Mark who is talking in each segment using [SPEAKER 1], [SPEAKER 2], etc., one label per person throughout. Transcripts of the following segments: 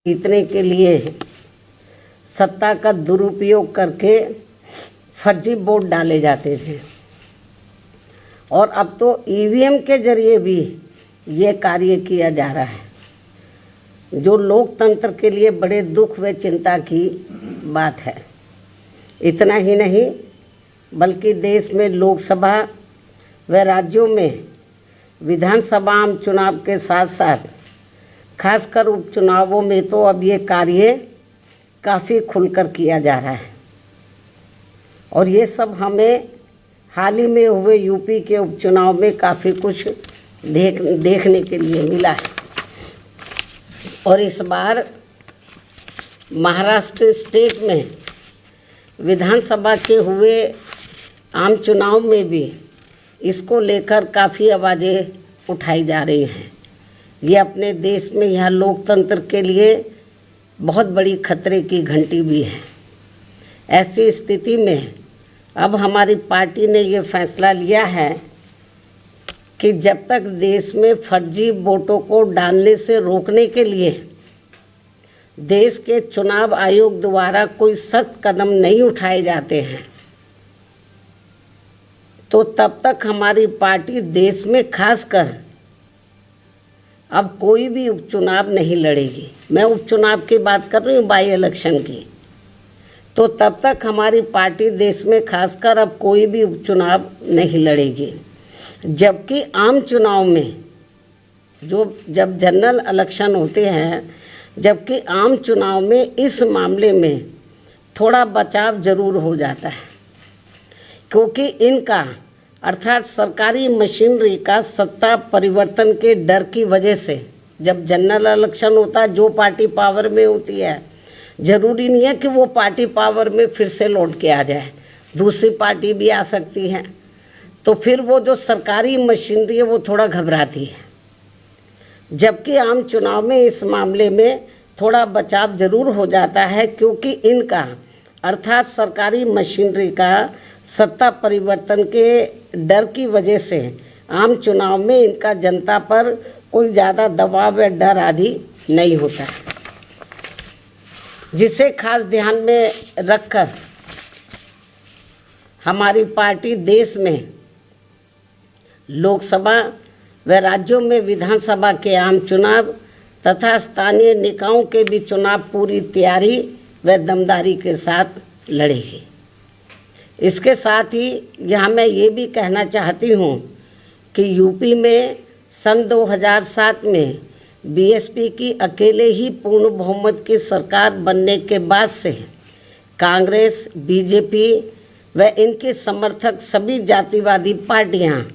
[SPEAKER 1] जीतने के लिए सत्ता का दुरुपयोग करके फर्जी वोट डाले जाते थे और अब तो ईवीएम के जरिए भी ये कार्य किया जा रहा है, जो लोकतंत्र के लिए बड़े दुख व चिंता की बात है। इतना ही नहीं बल्कि देश में लोकसभा व राज्यों में विधानसभा आम चुनाव के साथ साथ खासकर उपचुनावों में तो अब ये कार्य काफ़ी खुलकर किया जा रहा है और ये सब हमें हाल ही में हुए यूपी के उपचुनाव में काफ़ी कुछ देखने के लिए मिला है। और इस बार महाराष्ट्र स्टेट में विधानसभा के हुए आम चुनाव में भी इसको लेकर काफ़ी आवाज़ें उठाई जा रही हैं। ये अपने देश में यह लोकतंत्र के लिए बहुत बड़ी खतरे की घंटी भी है। ऐसी स्थिति में अब हमारी पार्टी ने ये फैसला लिया है कि जब तक देश में फर्जी वोटों को डालने से रोकने के लिए देश के चुनाव आयोग द्वारा कोई सख्त कदम नहीं उठाए जाते हैं, तो तब तक हमारी पार्टी देश में खासकर अब कोई भी उपचुनाव नहीं लड़ेगी। मैं उपचुनाव की बात कर रही हूँ, बाई इलेक्शन की। तो तब तक हमारी पार्टी देश में खासकर अब कोई भी उपचुनाव नहीं लड़ेगी। जबकि आम चुनाव में जब जनरल इलेक्शन होते हैं, जबकि आम चुनाव में इस मामले में थोड़ा बचाव जरूर हो जाता है, क्योंकि इनका अर्थात सरकारी मशीनरी का सत्ता परिवर्तन के डर की वजह से जब जनरल इलेक्शन होता है, जो पार्टी पावर में होती है, ज़रूरी नहीं है कि वो पार्टी पावर में फिर से लौट के आ जाए, दूसरी पार्टी भी आ सकती है। तो फिर वो जो सरकारी मशीनरी है वो थोड़ा घबराती है। जबकि आम चुनाव में इस मामले में थोड़ा बचाव जरूर हो जाता है, क्योंकि इनका अर्थात सरकारी मशीनरी का सत्ता परिवर्तन के डर की वजह से आम चुनाव में इनका जनता पर कोई ज़्यादा दबाव या डर आदि नहीं होता है, जिसे खास ध्यान में रखकर हमारी पार्टी देश में लोकसभा व राज्यों में विधानसभा के आम चुनाव तथा स्थानीय निकायों के भी चुनाव पूरी तैयारी व दमदारी के साथ लड़ेगी। इसके साथ ही यहाँ मैं ये भी कहना चाहती हूँ कि यूपी में सन 2007 में बीएसपी की अकेले ही पूर्ण बहुमत की सरकार बनने के बाद से कांग्रेस, बीजेपी व इनके समर्थक सभी जातिवादी पार्टियाँ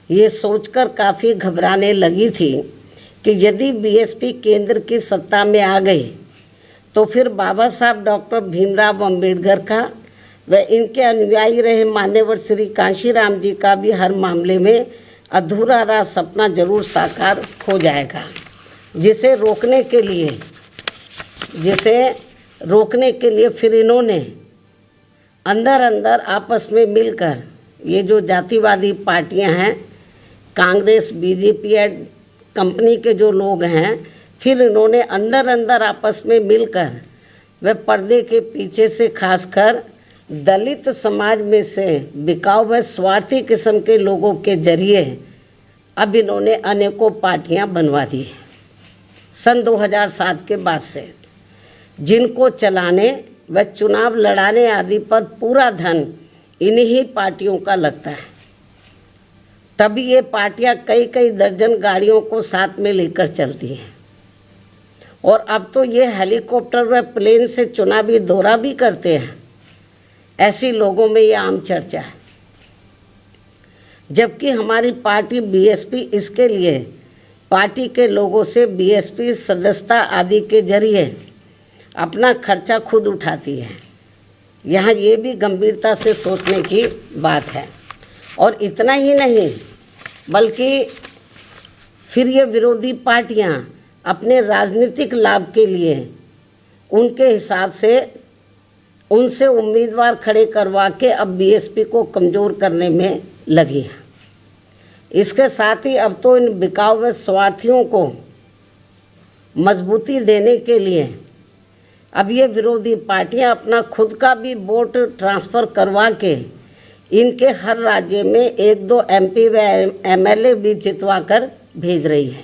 [SPEAKER 1] ये सोचकर काफ़ी घबराने लगी थी कि यदि बीएसपी केंद्र की सत्ता में आ गई तो फिर बाबा साहब डॉक्टर भीमराव अम्बेडकर का व इनके अनुयायी रहे मान्यवर श्री कांशीराम जी का भी हर मामले में अधूरा रहा सपना जरूर साकार हो जाएगा, जिसे रोकने के लिए फिर इन्होंने अंदर अंदर आपस में मिलकर ये जो जातिवादी पार्टियां हैं, कांग्रेस, बीजेपी या कंपनी के जो लोग हैं, फिर इन्होंने अंदर अंदर आपस में मिलकर व पर्दे के पीछे से खासकर दलित समाज में से बिकाऊ व स्वार्थी किस्म के लोगों के जरिए अब इन्होंने अनेकों पार्टियां बनवा दी हैं सन 2007 के बाद से, जिनको चलाने व चुनाव लड़ाने आदि पर पूरा धन इन्हीं पार्टियों का लगता है। तभी ये पार्टियां कई कई दर्जन गाड़ियों को साथ में लेकर चलती हैं और अब तो ये हेलीकॉप्टर व प्लेन से चुनावी दौरा भी करते हैं। ऐसी लोगों में ये आम चर्चा है। जबकि हमारी पार्टी बीएसपी इसके लिए पार्टी के लोगों से बीएसपी सदस्यता आदि के जरिए अपना खर्चा खुद उठाती है। यहाँ ये भी गंभीरता से सोचने की बात है। और इतना ही नहीं बल्कि फिर ये विरोधी पार्टियाँ अपने राजनीतिक लाभ के लिए उनके हिसाब से उनसे उम्मीदवार खड़े करवा के अब बीएसपी को कमज़ोर करने में लगी है। इसके साथ ही अब तो इन बिकाऊ व स्वार्थियों को मजबूती देने के लिए अब ये विरोधी पार्टियां अपना खुद का भी वोट ट्रांसफ़र करवा के इनके हर राज्य में 1-2 MP व MLA भी जितवा कर भेज रही है।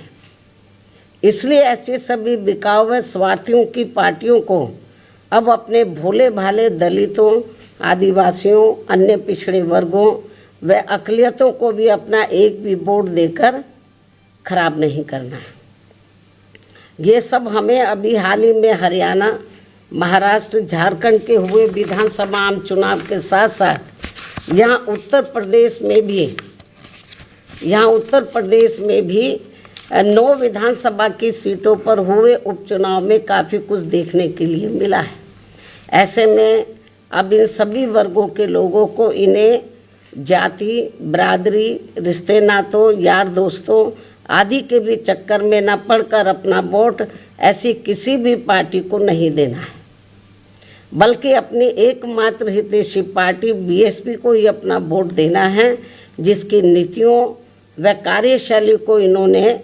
[SPEAKER 1] इसलिए ऐसे सभी बिकाऊ व स्वार्थियों की पार्टियों को अब अपने भोले भाले दलितों, आदिवासियों, अन्य पिछड़े वर्गों व अक़लियतों को भी अपना एक भी वोट देकर खराब नहीं करना है। ये सब हमें अभी हाल ही में हरियाणा, महाराष्ट्र, झारखंड के हुए विधानसभा आम चुनाव के साथ साथ यहाँ उत्तर प्रदेश में भी 9 विधानसभा की सीटों पर हुए उपचुनाव में काफ़ी कुछ देखने के लिए मिला है। ऐसे में अब इन सभी वर्गों के लोगों को इन्हें जाति, बरादरी, रिश्ते नातों, यार दोस्तों आदि के भी चक्कर में न पड़कर अपना वोट ऐसी किसी भी पार्टी को नहीं देना है, बल्कि अपनी एकमात्र हितैषी पार्टी BSP को ही अपना वोट देना है, जिसकी नीतियों व कार्यशैली को इन्होंने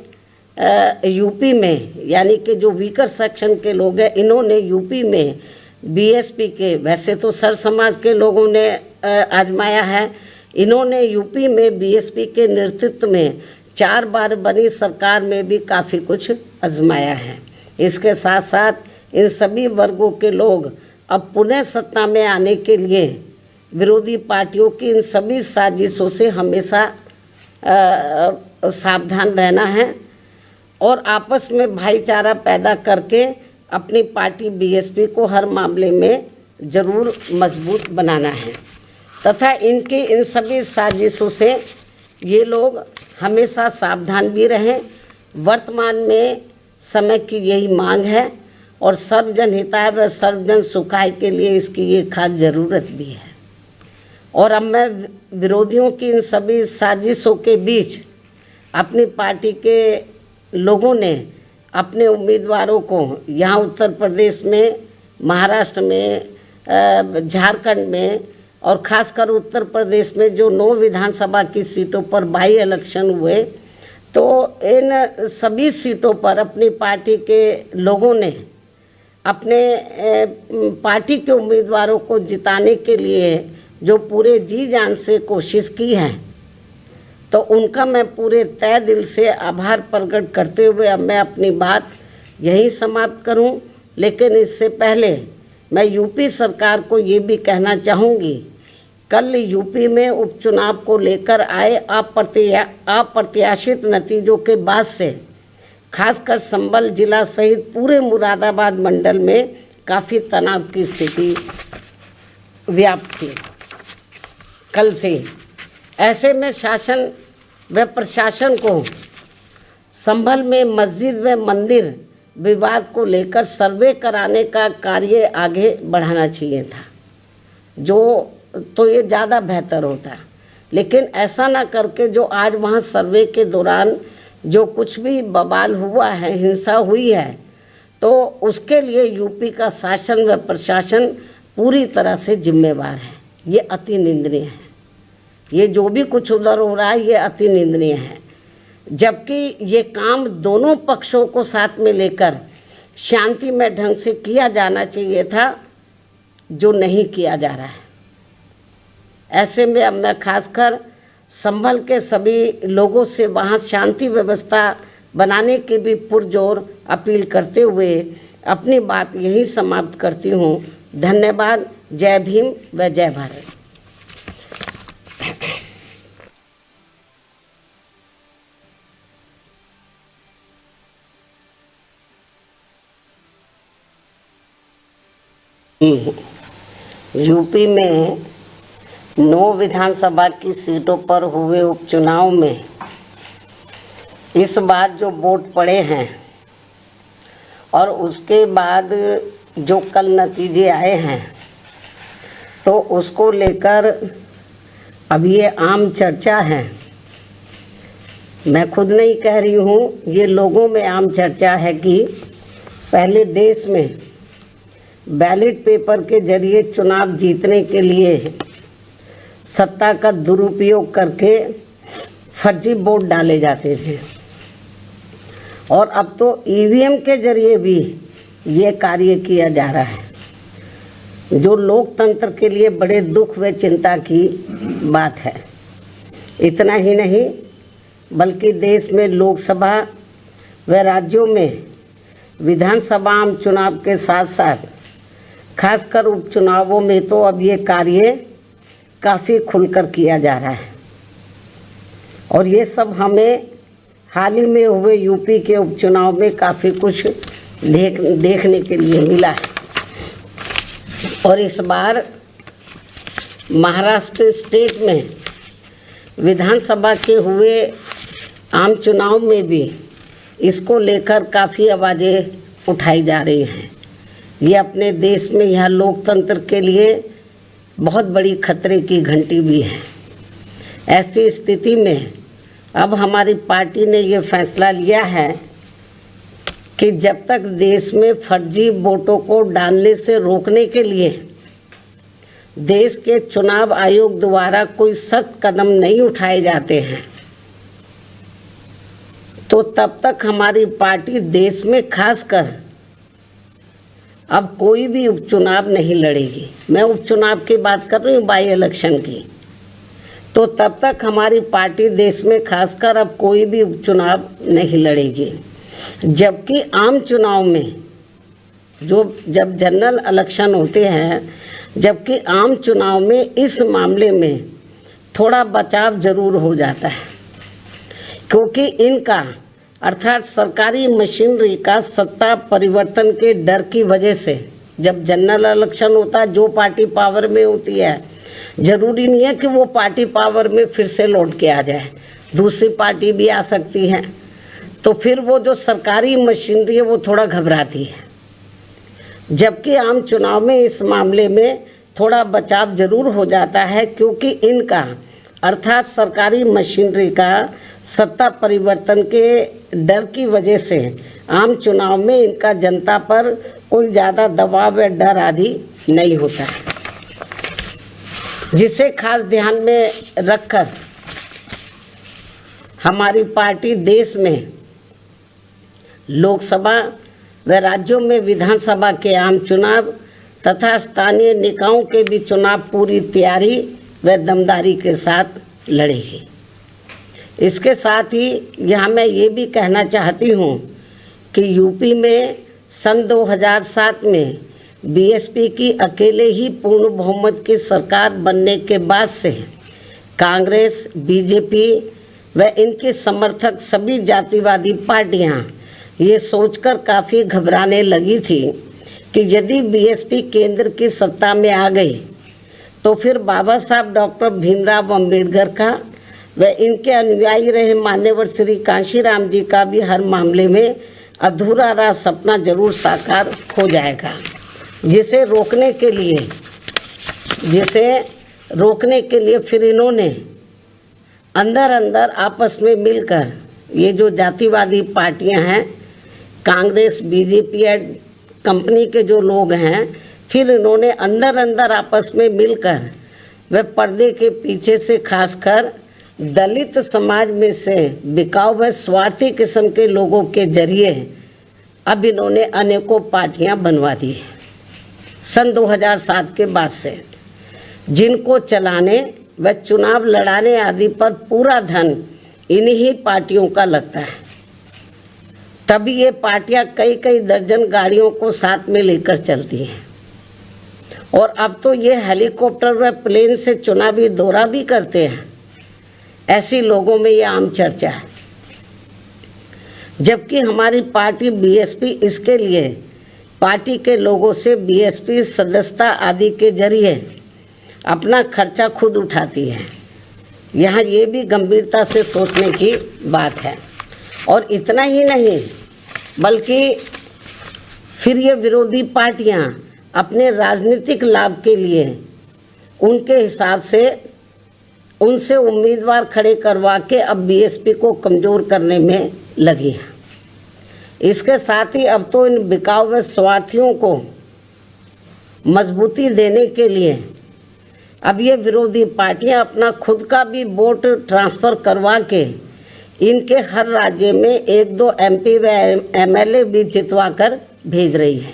[SPEAKER 1] यूपी में, यानी कि जो वीकर सेक्शन के लोग हैं, इन्होंने यूपी में BSP के, वैसे तो सर समाज के लोगों ने आजमाया है, इन्होंने यूपी में BSP के नेतृत्व में 4 बार बनी सरकार में भी काफ़ी कुछ आजमाया है। इसके साथ साथ इन सभी वर्गों के लोग अब पुनः सत्ता में आने के लिए विरोधी पार्टियों की इन सभी साजिशों से हमेशा सावधान रहना है और आपस में भाईचारा पैदा करके अपनी पार्टी BSP को हर मामले में ज़रूर मजबूत बनाना है तथा इनकी इन सभी साजिशों से ये लोग हमेशा सावधान भी रहें। वर्तमान में समय की यही मांग है और सर्वजन हिताय व सर्वजन सुखाय के लिए इसकी ये खास ज़रूरत भी है। और अब मैं विरोधियों की इन सभी साजिशों के बीच अपनी पार्टी के लोगों ने अपने उम्मीदवारों को यहाँ उत्तर प्रदेश में, महाराष्ट्र में, झारखंड में और ख़ासकर उत्तर प्रदेश में जो 9 विधानसभा की सीटों पर बाई इलेक्शन हुए, तो इन सभी सीटों पर अपनी पार्टी के लोगों ने अपने पार्टी के उम्मीदवारों को जिताने के लिए जो पूरे जी जान से कोशिश की है, तो उनका मैं पूरे तय दिल से आभार प्रकट करते हुए अब मैं अपनी बात यहीं समाप्त करूं। लेकिन इससे पहले मैं यूपी सरकार को ये भी कहना चाहूँगी, कल यूपी में उपचुनाव को लेकर आए अप्रत्याशित नतीजों के बाद से खासकर संभल जिला सहित पूरे मुरादाबाद मंडल में काफ़ी तनाव की स्थिति व्याप्त थी कल से। ऐसे में शासन व प्रशासन को संभल में मस्जिद व मंदिर विवाद को लेकर सर्वे कराने का कार्य आगे बढ़ाना चाहिए था, जो तो ये ज़्यादा बेहतर होता। लेकिन ऐसा ना करके जो आज वहाँ सर्वे के दौरान जो कुछ भी बवाल हुआ है, हिंसा हुई है, तो उसके लिए यूपी का शासन व प्रशासन पूरी तरह से जिम्मेवार है। ये अति निंदनीय है। ये जो भी कुछ उधर हो रहा है ये अति निंदनीय है, जबकि ये काम दोनों पक्षों को साथ में लेकर शांतिमय ढंग से किया जाना चाहिए था, जो नहीं किया जा रहा है। ऐसे में अब मैं खासकर संभल के सभी लोगों से वहाँ शांति व्यवस्था बनाने की भी पुरजोर अपील करते हुए अपनी बात यही समाप्त करती हूँ। धन्यवाद। जय भीम व जय भारत। यूपी में 9 विधानसभा की सीटों पर हुए उपचुनाव में इस बार जो वोट पड़े हैं और उसके बाद जो कल नतीजे आए हैं, तो उसको लेकर अब ये आम चर्चा है। मैं खुद नहीं कह रही हूँ, ये लोगों में आम चर्चा है कि पहले देश में बैलेट पेपर के जरिए चुनाव जीतने के लिए सत्ता का दुरुपयोग करके फर्जी वोट डाले जाते थे और अब तो ईवीएम के जरिए भी ये कार्य किया जा रहा है, जो लोकतंत्र के लिए बड़े दुख व चिंता की बात है। इतना ही नहीं बल्कि देश में लोकसभा व राज्यों में विधानसभा आम चुनाव के साथ साथ खासकर उपचुनावों में तो अब ये कार्य काफ़ी खुलकर किया जा रहा है। और ये सब हमें हाल ही में हुए यूपी के उपचुनाव में काफ़ी कुछ देखने के लिए मिला है। और इस बार महाराष्ट्र स्टेट में विधानसभा के हुए आम चुनाव में भी इसको लेकर काफ़ी आवाज़ें उठाई जा रही हैं। ये अपने देश में यह लोकतंत्र के लिए बहुत बड़ी खतरे की घंटी भी है। ऐसी स्थिति में अब हमारी पार्टी ने ये फैसला लिया है कि जब तक देश में फर्जी वोटों को डालने से रोकने के लिए देश के चुनाव आयोग द्वारा कोई सख्त कदम नहीं उठाए जाते हैं, तो तब तक हमारी पार्टी देश में खासकर अब कोई भी उपचुनाव नहीं लड़ेगी। मैं उपचुनाव की बात कर रही हूँ, बाई इलेक्शन की। तो तब तक हमारी पार्टी देश में खासकर अब कोई भी उपचुनाव नहीं लड़ेगी। जबकि आम चुनाव में जब जनरल इलेक्शन होते हैं, जबकि आम चुनाव में इस मामले में थोड़ा बचाव जरूर हो जाता है, क्योंकि इनका अर्थात सरकारी मशीनरी का सत्ता परिवर्तन के डर की वजह से जब जनरल इलेक्शन होता है, जो पार्टी पावर में होती है, जरूरी नहीं है कि वो पार्टी पावर में फिर से लौट के आ जाए, दूसरी पार्टी भी आ सकती है। तो फिर वो जो सरकारी मशीनरी है वो थोड़ा घबराती है। जबकि आम चुनाव में इस मामले में थोड़ा बचाव जरूर हो जाता है, क्योंकि इनका अर्थात सरकारी मशीनरी का सत्ता परिवर्तन के डर की वजह से आम चुनाव में इनका जनता पर कोई ज़्यादा दबाव या डर आदि नहीं होता है, जिसे खास ध्यान में रखकर हमारी पार्टी देश में लोकसभा व राज्यों में विधानसभा के आम चुनाव तथा स्थानीय निकायों के भी चुनाव पूरी तैयारी व दमदारी के साथ लड़ेगी। इसके साथ ही यहाँ मैं ये भी कहना चाहती हूँ कि यूपी में सन 2007 में बीएसपी की अकेले ही पूर्ण बहुमत की सरकार बनने के बाद से कांग्रेस, बीजेपी व इनके समर्थक सभी जातिवादी पार्टियाँ ये सोचकर काफ़ी घबराने लगी थी कि यदि बीएसपी केंद्र की सत्ता में आ गई तो फिर बाबा साहब डॉक्टर भीमराव अंबेडकर का व इनके अनुयायी रहे मान्यवर श्री कांशीराम जी का भी हर मामले में अधूरा रहा सपना जरूर साकार हो जाएगा, जिसे रोकने के लिए फिर इन्होंने अंदर अंदर आपस में मिलकर ये जो जातिवादी पार्टियां हैं, कांग्रेस, बीजेपी या कंपनी के जो लोग हैं, फिर इन्होंने अंदर अंदर आपस में मिलकर व पर्दे के पीछे से खासकर दलित समाज में से बिकाऊ व स्वार्थी किस्म के लोगों के जरिए अब इन्होंने अनेकों पार्टियां बनवा दी है सन 2007 के बाद से, जिनको चलाने व चुनाव लड़ाने आदि पर पूरा धन इन्हीं पार्टियों का लगता है। तभी ये पार्टियां कई कई दर्जन गाड़ियों को साथ में लेकर चलती हैं और अब तो ये हेलीकॉप्टर व प्लेन से चुनावी दौरा भी करते हैं। ऐसी लोगों में ये आम चर्चा है। जबकि हमारी पार्टी बीएसपी इसके लिए पार्टी के लोगों से बीएसपी सदस्यता आदि के जरिए अपना खर्चा खुद उठाती है। यहाँ ये भी गंभीरता से सोचने की बात है। और इतना ही नहीं बल्कि फिर ये विरोधी पार्टियाँ अपने राजनीतिक लाभ के लिए उनके हिसाब से उनसे उम्मीदवार खड़े करवा के अब बीएसपी को कमज़ोर करने में लगी है। इसके साथ ही अब तो इन बिकाऊ व स्वार्थियों को मजबूती देने के लिए अब ये विरोधी पार्टियां अपना खुद का भी वोट ट्रांसफ़र करवा के इनके हर राज्य में 1-2 MP व MLA भी जितवा कर भेज रही है।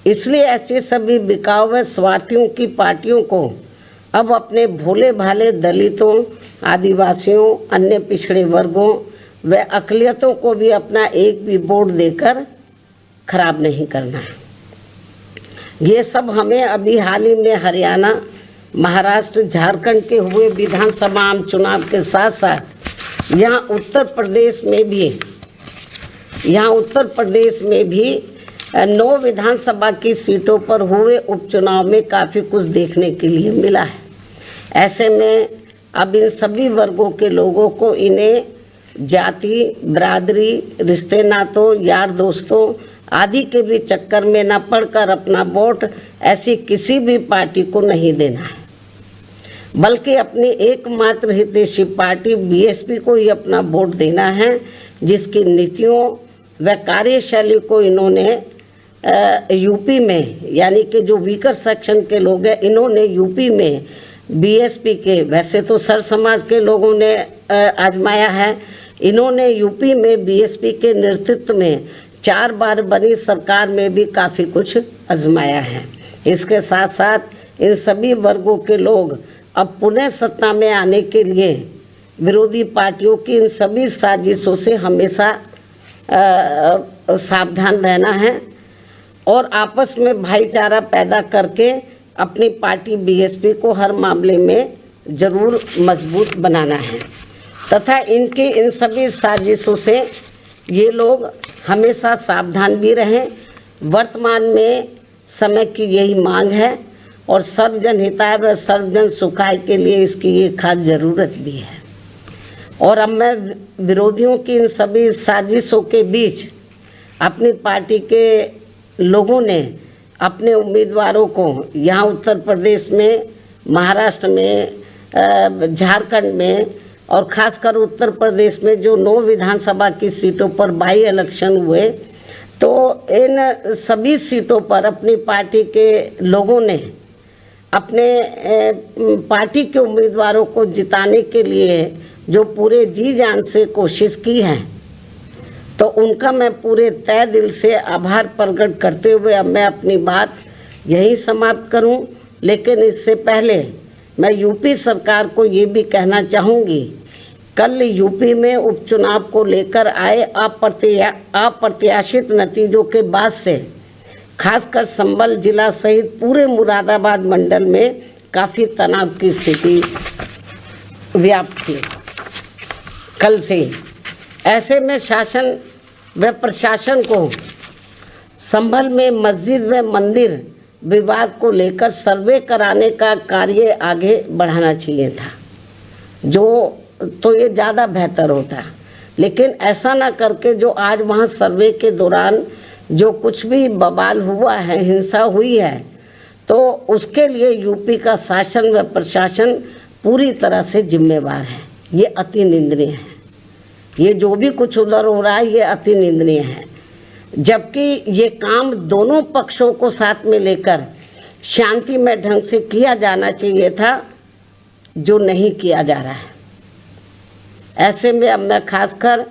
[SPEAKER 1] इसलिए ऐसे सभी बिकाऊ व स्वार्थियों की पार्टियों को अब अपने भोले भाले दलितों, आदिवासियों, अन्य पिछड़े वर्गों व अक़लियतों को भी अपना एक भी वोट देकर खराब नहीं करना है। ये सब हमें अभी हाल ही में हरियाणा, महाराष्ट्र, झारखंड के हुए विधानसभा आम चुनाव के साथ साथ यहाँ उत्तर प्रदेश में भी 9 विधानसभा की सीटों पर हुए उपचुनाव में काफ़ी कुछ देखने के लिए मिला है। ऐसे में अब इन सभी वर्गों के लोगों को इन्हें जाति, बिरादरी, रिश्ते नातों, यार दोस्तों आदि के भी चक्कर में न पड़कर अपना वोट ऐसी किसी भी पार्टी को नहीं देना है, बल्कि अपनी एकमात्र हितैषी पार्टी BSP को ही अपना वोट देना है, जिसकी नीतियों व कार्यशैली को इन्होंने यूपी में, यानी कि जो वीकर सेक्शन के लोग हैं, इन्होंने यूपी में BSP के, वैसे तो सर समाज के लोगों ने आजमाया है, इन्होंने यूपी में BSP के नेतृत्व में 4 बार बनी सरकार में भी काफ़ी कुछ आजमाया है। इसके साथ साथ इन सभी वर्गों के लोग अब पुनः सत्ता में आने के लिए विरोधी पार्टियों की इन सभी साजिशों से हमेशा सावधान रहना है और आपस में भाईचारा पैदा करके अपनी पार्टी BSP को हर मामले में ज़रूर मजबूत बनाना है तथा इनकी इन सभी साजिशों से ये लोग हमेशा सावधान भी रहें। वर्तमान में समय की यही मांग है और सर्वजन हिताय व सर्वजन सुखाय के लिए इसकी ये खास ज़रूरत भी है। और अब मैं विरोधियों की इन सभी साजिशों के बीच अपनी पार्टी के लोगों ने अपने उम्मीदवारों को यहाँ उत्तर प्रदेश में, महाराष्ट्र में, झारखंड में और ख़ासकर उत्तर प्रदेश में जो 9 विधानसभा की सीटों पर बाई इलेक्शन हुए, तो इन सभी सीटों पर अपनी पार्टी के लोगों ने अपने पार्टी के उम्मीदवारों को जिताने के लिए जो पूरे जी जान से कोशिश की है, तो उनका मैं पूरे तय दिल से आभार प्रकट करते हुए अब मैं अपनी बात यही समाप्त करूं। लेकिन इससे पहले मैं यूपी सरकार को ये भी कहना चाहूँगी, कल यूपी में उपचुनाव को लेकर आए अप्रत्याशित नतीजों के बाद से खासकर संभल जिला सहित पूरे मुरादाबाद मंडल में काफ़ी तनाव की स्थिति व्याप्त थी कल से। ऐसे में शासन व प्रशासन को संभल में मस्जिद व मंदिर विवाद को लेकर सर्वे कराने का कार्य आगे बढ़ाना चाहिए था, जो तो ये ज़्यादा बेहतर होता। लेकिन ऐसा ना करके जो आज वहाँ सर्वे के दौरान जो कुछ भी बवाल हुआ है, हिंसा हुई है, तो उसके लिए यूपी का शासन व प्रशासन पूरी तरह से जिम्मेवार है। ये अति निंदनीय है। ये जो भी कुछ उधर हो रहा है ये अति निंदनीय है, जबकि ये काम दोनों पक्षों को साथ में लेकर शांतिमय ढंग से किया जाना चाहिए था, जो नहीं किया जा रहा है। ऐसे में अब मैं खासकर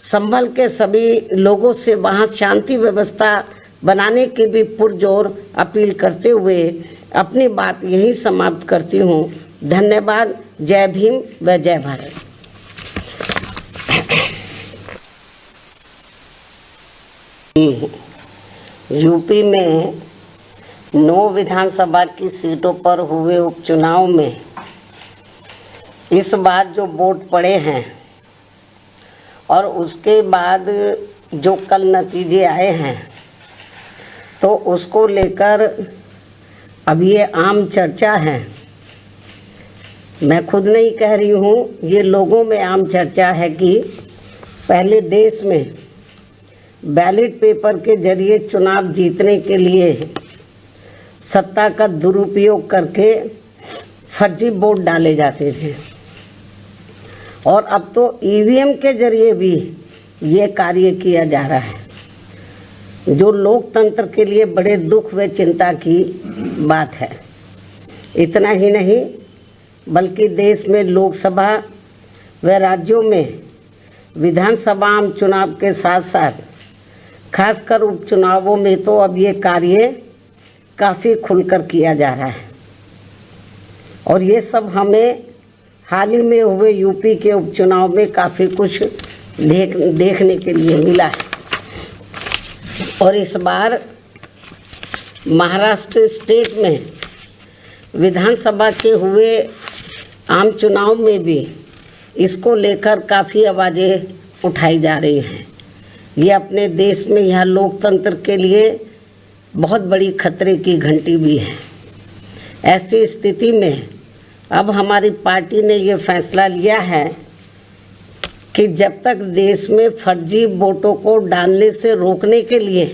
[SPEAKER 1] संभल के सभी लोगों से वहाँ शांति व्यवस्था बनाने की भी पुरजोर अपील करते हुए अपनी बात यही समाप्त करती हूँ। धन्यवाद। जय भीम व जय भारत। यूपी में 9 विधानसभा की सीटों पर हुए उपचुनाव में इस बार जो वोट पड़े हैं और उसके बाद जो कल नतीजे आए हैं, तो उसको लेकर अब ये आम चर्चा है। मैं खुद नहीं कह रही हूँ, ये लोगों में आम चर्चा है कि पहले देश में बैलेट पेपर के जरिए चुनाव जीतने के लिए सत्ता का दुरुपयोग करके फर्जी वोट डाले जाते थे, और अब तो ईवीएम के जरिए भी ये कार्य किया जा रहा है, जो लोकतंत्र के लिए बड़े दुख व चिंता की बात है। इतना ही नहीं, बल्कि देश में लोकसभा व राज्यों में विधानसभा आम चुनाव के साथ साथ खासकर उपचुनावों में तो अब ये कार्य काफ़ी खुलकर किया जा रहा है और ये सब हमें हाल ही में हुए यूपी के उपचुनाव में काफ़ी कुछ देखने के लिए मिला है। और इस बार महाराष्ट्र स्टेट में विधानसभा के हुए आम चुनाव में भी इसको लेकर काफ़ी आवाज़ें उठाई जा रही हैं। ये अपने देश में यह लोकतंत्र के लिए बहुत बड़ी खतरे की घंटी भी है। ऐसी स्थिति में अब हमारी पार्टी ने ये फैसला लिया है कि जब तक देश में फर्जी वोटों को डालने से रोकने के लिए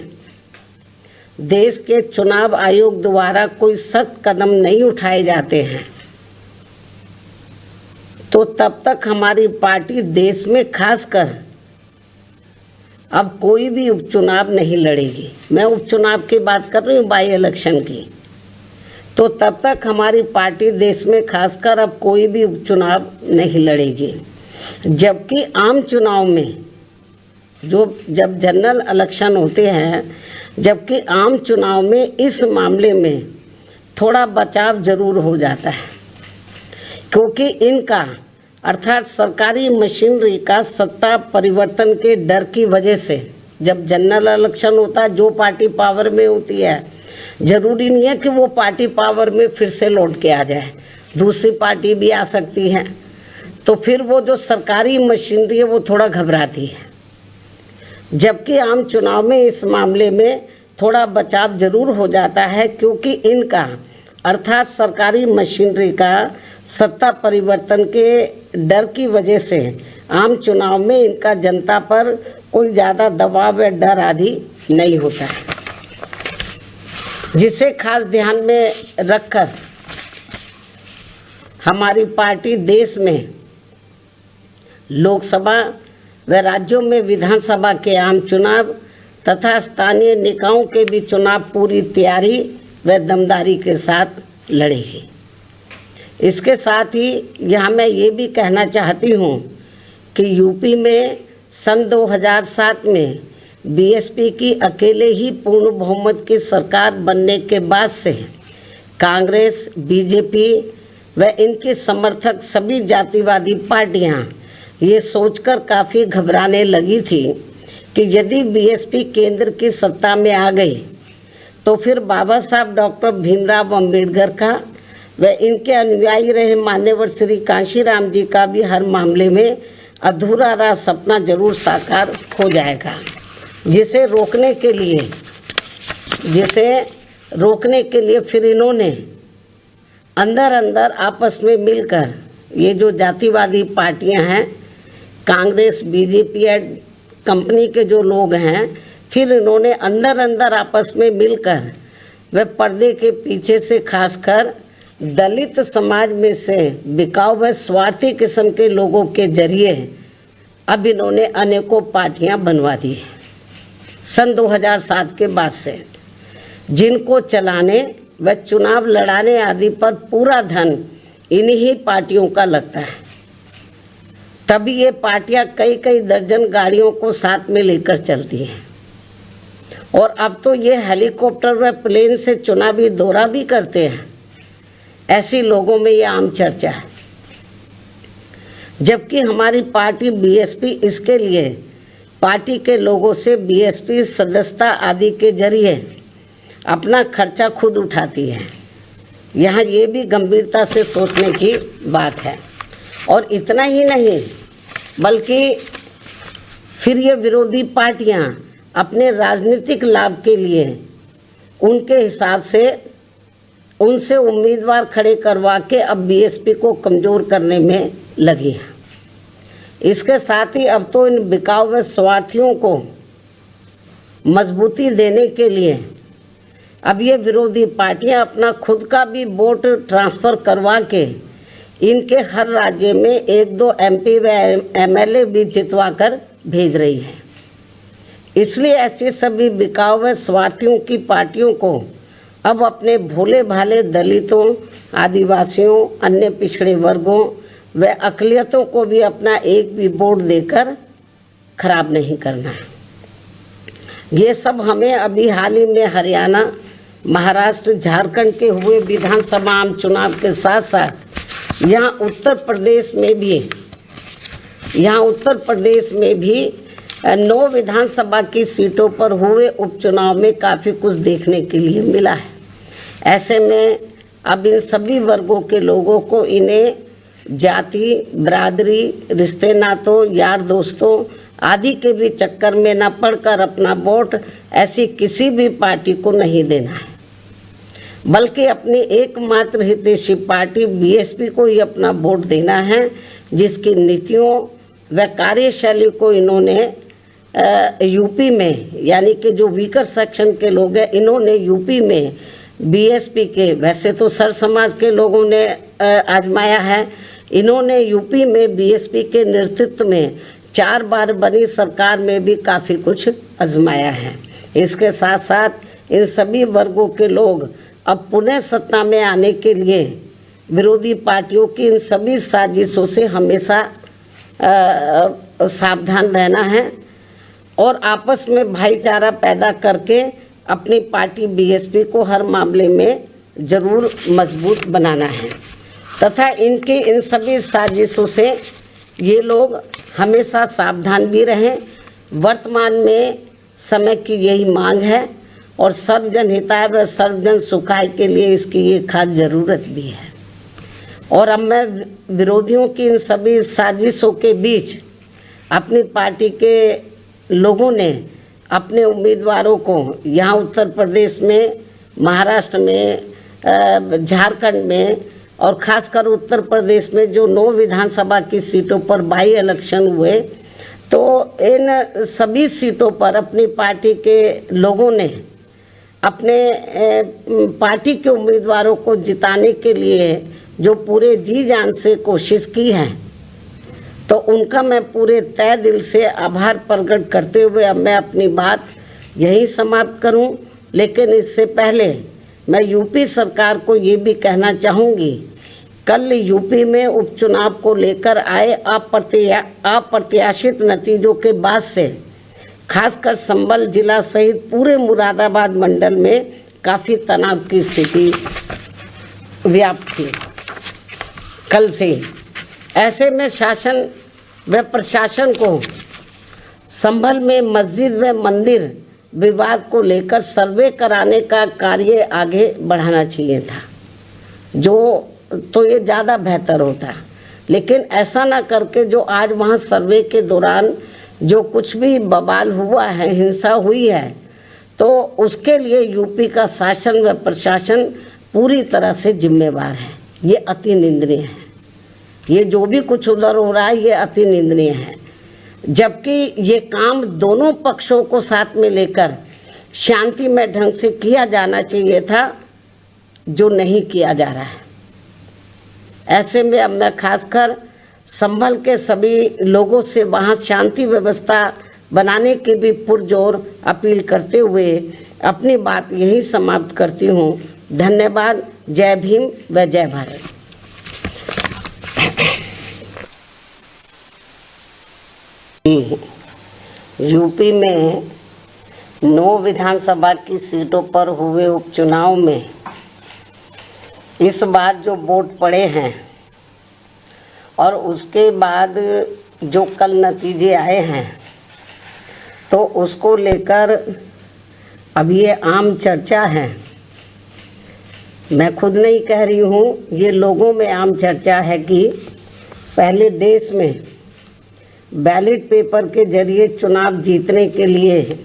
[SPEAKER 1] देश के चुनाव आयोग द्वारा कोई सख्त कदम नहीं उठाए जाते हैं तो तब तक हमारी पार्टी देश में खासकर अब कोई भी उपचुनाव नहीं लड़ेगी। मैं उपचुनाव की बात कर रही हूँ, बाई इलेक्शन की। तो तब तक हमारी पार्टी देश में खासकर अब कोई भी उपचुनाव नहीं लड़ेगी। जबकि आम चुनाव में जब जनरल इलेक्शन होते हैं, जबकि आम चुनाव में इस मामले में थोड़ा बचाव जरूर हो जाता है, क्योंकि इनका अर्थात सरकारी मशीनरी का सत्ता परिवर्तन के डर की वजह से जब जनरल इलेक्शन होता है, जो पार्टी पावर में होती है, जरूरी नहीं है कि वो पार्टी पावर में फिर से लौट के आ जाए, दूसरी पार्टी भी आ सकती है। तो फिर वो जो सरकारी मशीनरी है वो थोड़ा घबराती है। जबकि आम चुनाव में इस मामले में थोड़ा बचाव जरूर हो जाता है, क्योंकि इनका अर्थात सरकारी मशीनरी का सत्ता परिवर्तन के डर की वजह से आम चुनाव में इनका जनता पर कोई ज़्यादा दबाव या डर आदि नहीं होता है, जिसे खास ध्यान में रखकर हमारी पार्टी देश में लोकसभा व राज्यों में विधानसभा के आम चुनाव तथा स्थानीय निकायों के भी चुनाव पूरी तैयारी व दमदारी के साथ लड़ेगी। इसके साथ ही यहाँ मैं ये भी कहना चाहती हूँ कि यूपी में सन 2007 में बीएसपी की अकेले ही पूर्ण बहुमत की सरकार बनने के बाद से कांग्रेस, बीजेपी व इनके समर्थक सभी जातिवादी पार्टियाँ ये सोचकर काफ़ी घबराने लगी थी कि यदि बीएसपी केंद्र की सत्ता में आ गई तो फिर बाबा साहब डॉक्टर भीमराव अम्बेडकर का व इनके अनुयायी रहे मान्यवर श्री कांशीराम जी का भी हर मामले में अधूरा रहा सपना जरूर साकार हो जाएगा। जिसे रोकने के लिए फिर इन्होंने अंदर अंदर आपस में मिलकर ये जो जातिवादी पार्टियां हैं, कांग्रेस, बीजेपी कंपनी के जो लोग हैं, फिर इन्होंने अंदर अंदर आपस में मिलकर व पर्दे के पीछे से खासकर दलित समाज में से बिकाऊ व स्वार्थी किस्म के लोगों के जरिए अब इन्होंने अनेकों पार्टियां बनवा दी है सन 2007 के बाद से, जिनको चलाने व चुनाव लड़ाने आदि पर पूरा धन इन्हीं पार्टियों का लगता है। तभी ये पार्टियां कई कई दर्जन गाड़ियों को साथ में लेकर चलती हैं और अब तो ये हेलीकॉप्टर व प्लेन से चुनावी दौरा भी करते हैं। ऐसी लोगों में ये आम चर्चा है। जबकि हमारी पार्टी बीएसपी इसके लिए पार्टी के लोगों से बीएसपी सदस्यता आदि के जरिए अपना खर्चा खुद उठाती है। यहाँ ये भी गंभीरता से सोचने की बात है। और इतना ही नहीं, बल्कि फिर ये विरोधी पार्टियाँ अपने राजनीतिक लाभ के लिए उनके हिसाब से उनसे उम्मीदवार खड़े करवा के अब बीएसपी को कमज़ोर करने में लगी है। इसके साथ ही अब तो इन बिकाऊ व स्वार्थियों को मजबूती देने के लिए अब ये विरोधी पार्टियां अपना खुद का भी वोट ट्रांसफ़र करवा के इनके हर राज्य में 1-2 एमपी व एमएलए भी जितवा कर भेज रही है। इसलिए ऐसे सभी बिकाऊ व स्वार्थियों की पार्टियों को अब अपने भोले भाले दलितों, आदिवासियों, अन्य पिछड़े वर्गों व अक़लियतों को भी अपना एक भी वोट देकर खराब नहीं करना है। ये सब हमें अभी हाल ही में हरियाणा, महाराष्ट्र, झारखंड के हुए विधानसभा आम चुनाव के साथ साथ यहाँ उत्तर प्रदेश में भी 9 विधानसभा की सीटों पर हुए उपचुनाव में काफ़ी कुछ देखने के लिए मिला है। ऐसे में अब इन सभी वर्गों के लोगों को इन्हें जाति, बिरादरी, रिश्ते नातों, यार दोस्तों आदि के भी चक्कर में न पड़कर अपना वोट ऐसी किसी भी पार्टी को नहीं देना है, बल्कि अपनी एकमात्र हितैषी पार्टी बीएसपी को ही अपना वोट देना है, जिसकी नीतियों व कार्यशैली को इन्होंने यूपी में, यानी कि जो वीकर सेक्शन के लोग हैं, इन्होंने यूपी में बीएसपी के, वैसे तो सर समाज के लोगों ने आजमाया है, इन्होंने यूपी में बीएसपी के नेतृत्व में 4 बार बनी सरकार में भी काफ़ी कुछ आजमाया है। इसके साथ साथ इन सभी वर्गों के लोग अब पुनः सत्ता में आने के लिए विरोधी पार्टियों की इन सभी साजिशों से हमेशा सावधान रहना है और आपस में भाईचारा पैदा करके अपनी पार्टी बीएसपी को हर मामले में जरूर मजबूत बनाना है तथा इनके इन सभी साजिशों से ये लोग हमेशा सावधान भी रहें। वर्तमान में समय की यही मांग है और सर्वजन हिताय व सर्वजन सुखाय के लिए इसकी ये खास ज़रूरत भी है। और अब मैं विरोधियों की इन सभी साजिशों के बीच अपनी पार्टी के लोगों ने अपने उम्मीदवारों को यहाँ उत्तर प्रदेश में, महाराष्ट्र में, झारखंड में और खासकर उत्तर प्रदेश में जो 9 विधानसभा की सीटों पर बाई इलेक्शन हुए, तो इन सभी सीटों पर अपनी पार्टी के लोगों ने अपने पार्टी के उम्मीदवारों को जिताने के लिए जो पूरे जी जान से कोशिश की है, तो उनका मैं पूरे तय दिल से आभार प्रकट करते हुए अब मैं अपनी बात यही समाप्त करूं। लेकिन इससे पहले मैं यूपी सरकार को ये भी कहना चाहूँगी, कल यूपी में उपचुनाव को लेकर आए अप्रत्याशित नतीजों के बाद से खासकर संभल जिला सहित पूरे मुरादाबाद मंडल में काफ़ी तनाव की स्थिति व्याप्त थी कल से। ऐसे में शासन व प्रशासन को संभल में मस्जिद व मंदिर विवाद को लेकर सर्वे कराने का कार्य आगे बढ़ाना चाहिए था, जो तो ये ज़्यादा बेहतर होता। लेकिन ऐसा ना करके जो आज वहाँ सर्वे के दौरान जो कुछ भी बवाल हुआ है, हिंसा हुई है, तो उसके लिए यूपी का शासन व प्रशासन पूरी तरह से जिम्मेवार है। ये अति निंदनीय है। ये जो भी कुछ उधर हो रहा है ये अति निंदनीय है, जबकि ये काम दोनों पक्षों को साथ में लेकर शांतिमय ढंग से किया जाना चाहिए था, जो नहीं किया जा रहा है। ऐसे में अब मैं खासकर संभल के सभी लोगों से वहाँ शांति व्यवस्था बनाने की भी पुरजोर अपील करते हुए अपनी बात यही समाप्त करती हूँ। धन्यवाद। जय भीम व जय भारत। यूपी में 9 विधानसभा की सीटों पर हुए उपचुनाव में इस बार जो वोट पड़े हैं और उसके बाद जो कल नतीजे आए हैं, तो उसको लेकर अब ये आम चर्चा है। मैं खुद नहीं कह रही हूँ, ये लोगों में आम चर्चा है कि पहले देश में बैलेट पेपर के जरिए चुनाव जीतने के लिए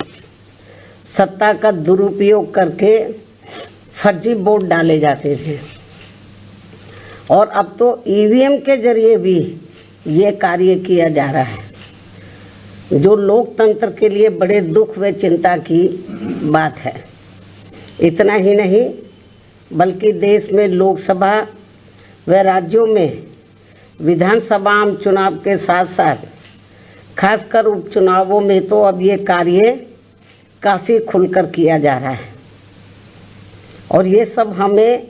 [SPEAKER 1] सत्ता का दुरुपयोग करके फर्जी वोट डाले जाते थे, और अब तो ईवीएम के जरिए भी ये कार्य किया जा रहा है, जो लोकतंत्र के लिए बड़े दुख व चिंता की बात है। इतना ही नहीं, बल्कि देश में लोकसभा व राज्यों में विधानसभा आम चुनाव के साथ साथ खासकर उपचुनावों में तो अब ये कार्य काफ़ी खुलकर किया जा रहा है। और ये सब हमें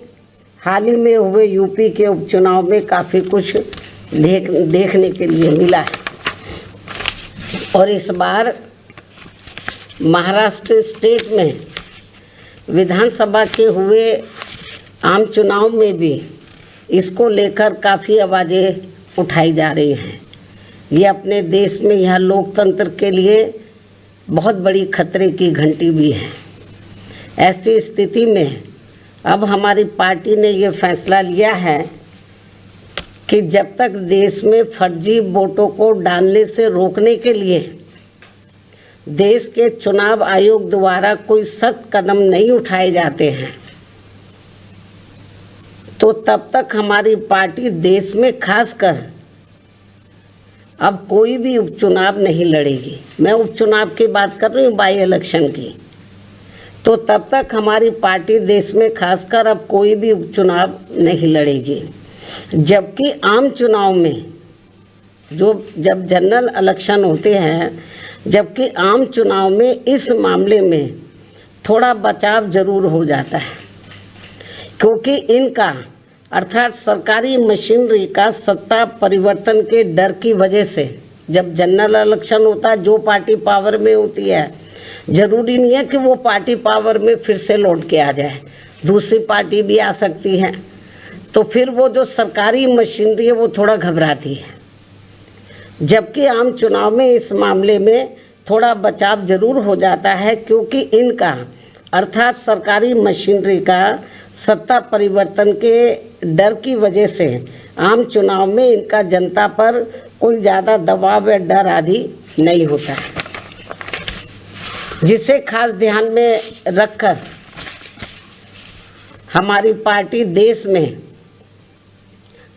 [SPEAKER 1] हाल ही में हुए यूपी के उपचुनाव में काफ़ी कुछ देखने के लिए मिला है। और इस बार महाराष्ट्र स्टेट में विधानसभा के हुए आम चुनाव में भी इसको लेकर काफ़ी आवाज़ें उठाई जा रही हैं। ये अपने देश में यह लोकतंत्र के लिए बहुत बड़ी खतरे की घंटी भी है। ऐसी स्थिति में अब हमारी पार्टी ने ये फैसला लिया है कि जब तक देश में फर्जी वोटों को डालने से रोकने के लिए देश के चुनाव आयोग द्वारा कोई सख्त कदम नहीं उठाए जाते हैं, तो तब तक हमारी पार्टी देश में खासकर अब कोई भी उपचुनाव नहीं लड़ेगी। मैं उपचुनाव की बात कर रही हूँ, बाई इलेक्शन की। तो तब तक हमारी पार्टी देश में खासकर अब कोई भी उपचुनाव नहीं लड़ेगी। जबकि आम चुनाव में जब जनरल इलेक्शन होते हैं, जबकि आम चुनाव में इस मामले में थोड़ा बचाव जरूर हो जाता है, क्योंकि इनका अर्थात सरकारी मशीनरी का सत्ता परिवर्तन के डर की वजह से जब जनरल इलेक्शन होता है, जो पार्टी पावर में होती है, जरूरी नहीं है कि वो पार्टी पावर में फिर से लौट के आ जाए, दूसरी पार्टी भी आ सकती है। तो फिर वो जो सरकारी मशीनरी है वो थोड़ा घबराती है। जबकि आम चुनाव में इस मामले में थोड़ा बचाव जरूर हो जाता है, क्योंकि इनका अर्थात सरकारी मशीनरी का सत्ता परिवर्तन के डर की वजह से आम चुनाव में इनका जनता पर कोई ज़्यादा दबाव या डर आदि नहीं होता है, जिसे खास ध्यान में रखकर हमारी पार्टी देश में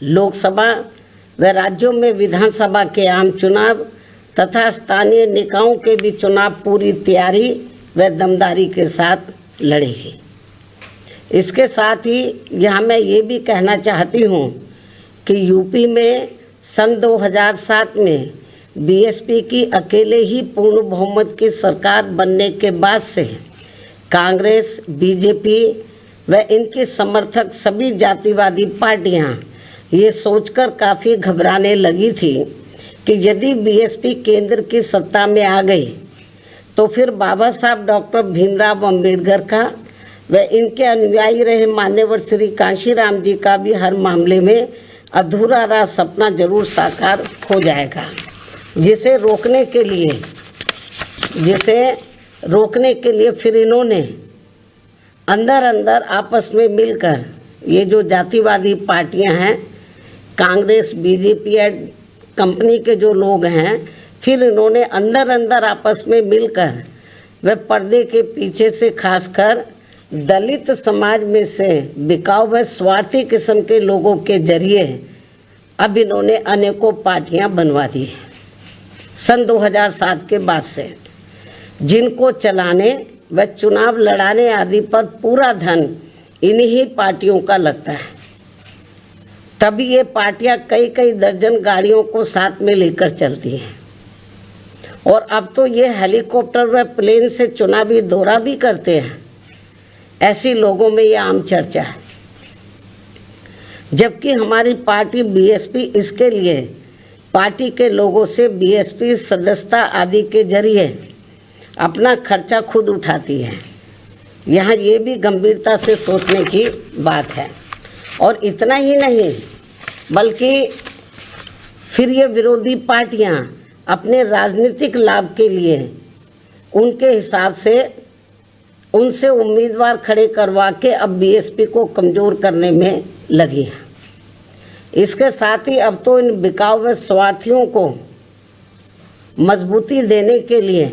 [SPEAKER 1] लोकसभा व राज्यों में विधानसभा के आम चुनाव तथा स्थानीय निकायों के भी चुनाव पूरी तैयारी व दमदारी के साथ लड़ेगी। इसके साथ ही यहाँ मैं ये भी कहना चाहती हूँ कि यूपी में सन 2007 में बीएसपी की अकेले ही पूर्ण बहुमत की सरकार बनने के बाद से कांग्रेस, बीजेपी व इनके समर्थक सभी जातिवादी पार्टियां ये सोचकर काफ़ी घबराने लगी थी कि यदि बीएसपी केंद्र की सत्ता में आ गई तो फिर बाबा साहब डॉक्टर भीमराव अंबेडकर का व इनके अनुयायी रहे मान्यवर श्री कांशीराम जी का भी हर मामले में अधूरा रहा सपना जरूर साकार हो जाएगा। जिसे रोकने के लिए फिर इन्होंने अंदर अंदर आपस में मिलकर ये जो जातिवादी पार्टियां हैं, कांग्रेस, बीजेपी कंपनी के जो लोग हैं, फिर इन्होंने अंदर अंदर आपस में मिलकर वे पर्दे के पीछे से खासकर दलित समाज में से बिकाऊ व स्वार्थी किस्म के लोगों के जरिए अब इन्होंने अनेकों पार्टियां बनवा दी हैं सन 2007 के बाद से, जिनको चलाने व चुनाव लड़ाने आदि पर पूरा धन इन्हीं पार्टियों का लगता है। तभी ये पार्टियां कई कई दर्जन गाड़ियों को साथ में लेकर चलती हैं और अब तो ये हेलीकॉप्टर व प्लेन से चुनावी दौरा भी करते हैं। ऐसी लोगों में ये आम चर्चा है। जबकि हमारी पार्टी बीएसपी इसके लिए पार्टी के लोगों से बीएसपी सदस्यता आदि के जरिए अपना खर्चा खुद उठाती है। यहाँ ये भी गंभीरता से सोचने की बात है। और इतना ही नहीं, बल्कि फिर ये विरोधी पार्टियाँ अपने राजनीतिक लाभ के लिए उनके हिसाब से उनसे उम्मीदवार खड़े करवा के अब बीएसपी को कमज़ोर करने में लगी है। इसके साथ ही अब तो इन बिकाऊ व स्वार्थियों को मजबूती देने के लिए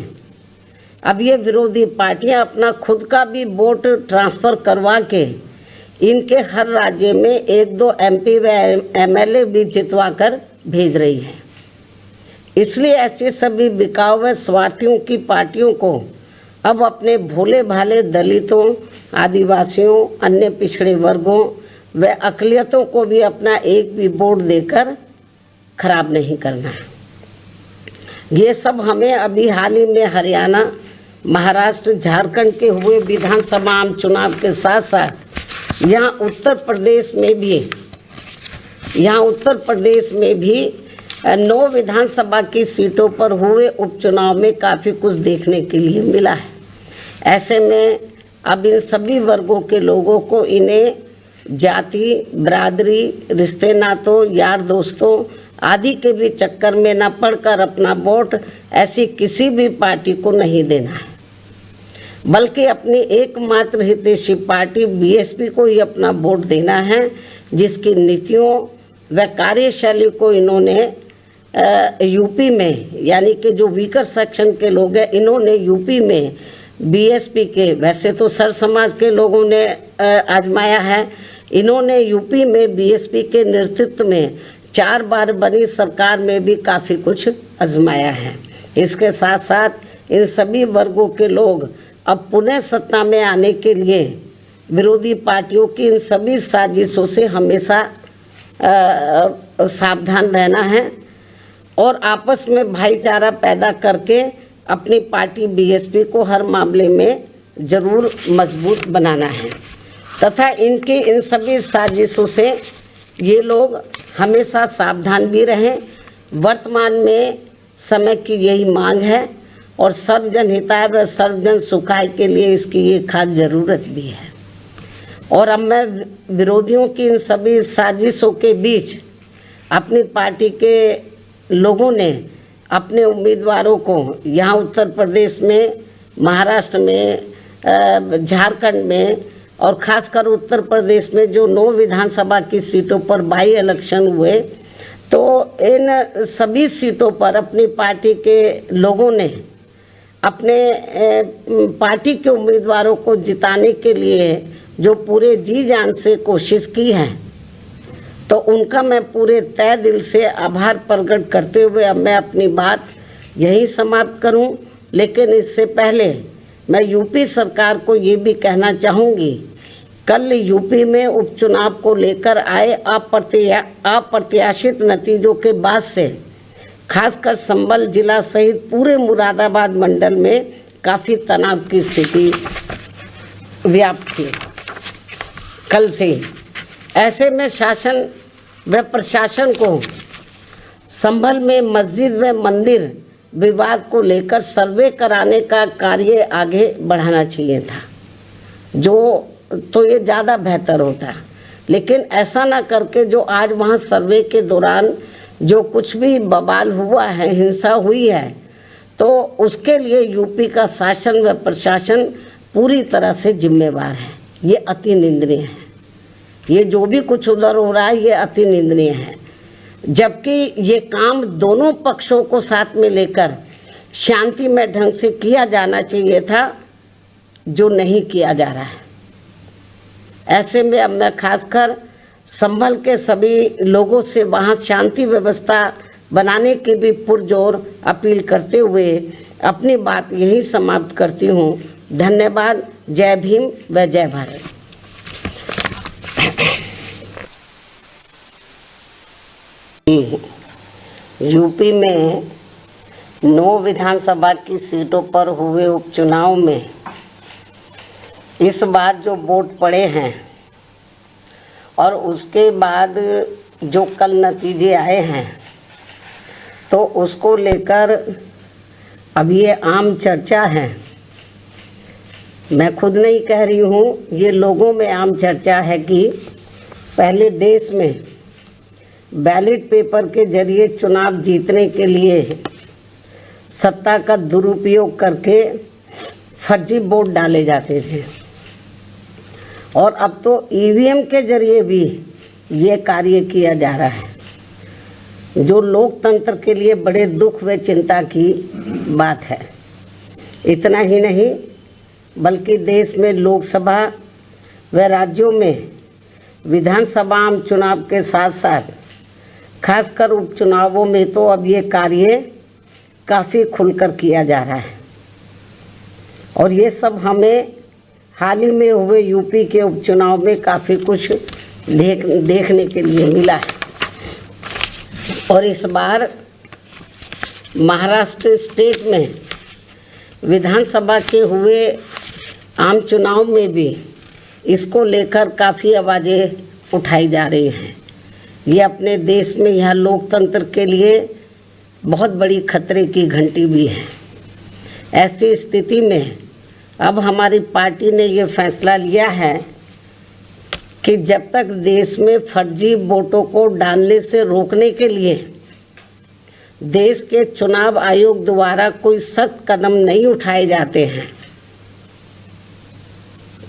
[SPEAKER 1] अब ये विरोधी पार्टियां अपना खुद का भी वोट ट्रांसफ़र करवा के इनके हर राज्य में 1-2 एमपी व एमएलए भी जितवा कर भेज रही है। इसलिए ऐसे सभी बिकाऊ व स्वार्थियों की पार्टियों को अब अपने भोले भाले दलितों, आदिवासियों, अन्य पिछड़े वर्गों व अक़लियतों को भी अपना एक भी वोट देकर खराब नहीं करना है। ये सब हमें अभी हाल ही में हरियाणा, महाराष्ट्र, झारखंड के हुए विधानसभा आम चुनाव के साथ साथ यहाँ उत्तर प्रदेश में भी 9 विधानसभा की सीटों पर हुए उपचुनाव में काफ़ी कुछ देखने के लिए मिला है। ऐसे में अब इन सभी वर्गों के लोगों को इन्हें जाति, बरादरी, रिश्ते नातों, यार दोस्तों आदि के भी चक्कर में न पड़कर अपना वोट ऐसी किसी भी पार्टी को नहीं देना है, बल्कि अपनी एकमात्र हितैषी पार्टी बीएसपी को ही अपना वोट देना है, जिसकी नीतियों व कार्यशैली को इन्होंने यूपी में, यानी कि जो वीकर सेक्शन के लोग हैं, इन्होंने यूपी में बीएसपी के, वैसे तो सर समाज के लोगों ने आजमाया है, इन्होंने यूपी में बीएसपी के नेतृत्व में 4 बार बनी सरकार में भी काफ़ी कुछ आजमाया है। इसके साथ साथ इन सभी वर्गों के लोग अब पुनः सत्ता में आने के लिए विरोधी पार्टियों की इन सभी साजिशों से हमेशा सावधान रहना है और आपस में भाईचारा पैदा करके अपनी पार्टी बीएसपी को हर मामले में जरूर मजबूत बनाना है तथा इनकी इन सभी साजिशों से ये लोग हमेशा सावधान भी रहें। वर्तमान में समय की यही मांग है और सर्वजन हिताय व सर्वजन सुखाय के लिए इसकी ये खास ज़रूरत भी है। और अब मैं विरोधियों की इन सभी साजिशों के बीच अपनी पार्टी के लोगों ने अपने उम्मीदवारों को यहाँ उत्तर प्रदेश में, महाराष्ट्र में, झारखंड में और खासकर उत्तर प्रदेश में जो 9 विधानसभा की सीटों पर बाई इलेक्शन हुए, तो इन सभी सीटों पर अपनी पार्टी के लोगों ने अपने पार्टी के उम्मीदवारों को जिताने के लिए जो पूरे जी जान से कोशिश की है, तो उनका मैं पूरे तय दिल से आभार प्रकट करते हुए अब मैं अपनी बात यही समाप्त करूं। लेकिन इससे पहले मैं यूपी सरकार को ये भी कहना चाहूँगी, कल यूपी में उपचुनाव को लेकर आए अप्रत्याशित नतीजों के बाद से खासकर संभल जिला सहित पूरे मुरादाबाद मंडल में काफ़ी तनाव की स्थिति व्याप्त थी कल से। ऐसे में शासन व प्रशासन को संभल में मस्जिद व मंदिर विवाद को लेकर सर्वे कराने का कार्य आगे बढ़ाना चाहिए था, जो तो ये ज़्यादा बेहतर होता। लेकिन ऐसा ना करके जो आज वहाँ सर्वे के दौरान जो कुछ भी बवाल हुआ है, हिंसा हुई है, तो उसके लिए यूपी का शासन व प्रशासन पूरी तरह से जिम्मेवार है। ये अति निंदनीय है। ये जो भी कुछ उधर हो रहा है ये अति निंदनीय है, जबकि ये काम दोनों पक्षों को साथ में लेकर शांतिमय ढंग से किया जाना चाहिए था, जो नहीं किया जा रहा है। ऐसे में अब मैं खासकर संभल के सभी लोगों से वहाँ शांति व्यवस्था बनाने की भी पुरजोर अपील करते हुए अपनी बात यही समाप्त करती हूँ। धन्यवाद। जय भीम व जय भारत। यूपी में 9 विधानसभा की सीटों पर हुए उपचुनाव में इस बार जो वोट पड़े हैं और उसके बाद जो कल नतीजे आए हैं, तो उसको लेकर अब ये आम चर्चा है। मैं खुद नहीं कह रही हूँ, ये लोगों में आम चर्चा है कि पहले देश में बैलेट पेपर के जरिए चुनाव जीतने के लिए सत्ता का दुरुपयोग करके फर्जी वोट डाले जाते थे, और अब तो ईवीएम के जरिए भी ये कार्य किया जा रहा है, जो लोकतंत्र के लिए बड़े दुख व चिंता की बात है। इतना ही नहीं, बल्कि देश में लोकसभा व राज्यों में विधानसभा आम चुनाव के साथ साथ खासकर उपचुनावों में तो अब ये कार्य काफ़ी खुलकर किया जा रहा है। और ये सब हमें हाल ही में हुए यूपी के उपचुनाव में काफ़ी कुछ देखने के लिए मिला है। और इस बार महाराष्ट्र स्टेट में विधानसभा के हुए आम चुनाव में भी इसको लेकर काफ़ी आवाज़ें उठाई जा रही हैं। ये अपने देश में यह लोकतंत्र के लिए बहुत बड़ी खतरे की घंटी भी है। ऐसी स्थिति में अब हमारी पार्टी ने ये फैसला लिया है कि जब तक देश में फर्जी वोटों को डालने से रोकने के लिए देश के चुनाव आयोग द्वारा कोई सख्त कदम नहीं उठाए जाते हैं,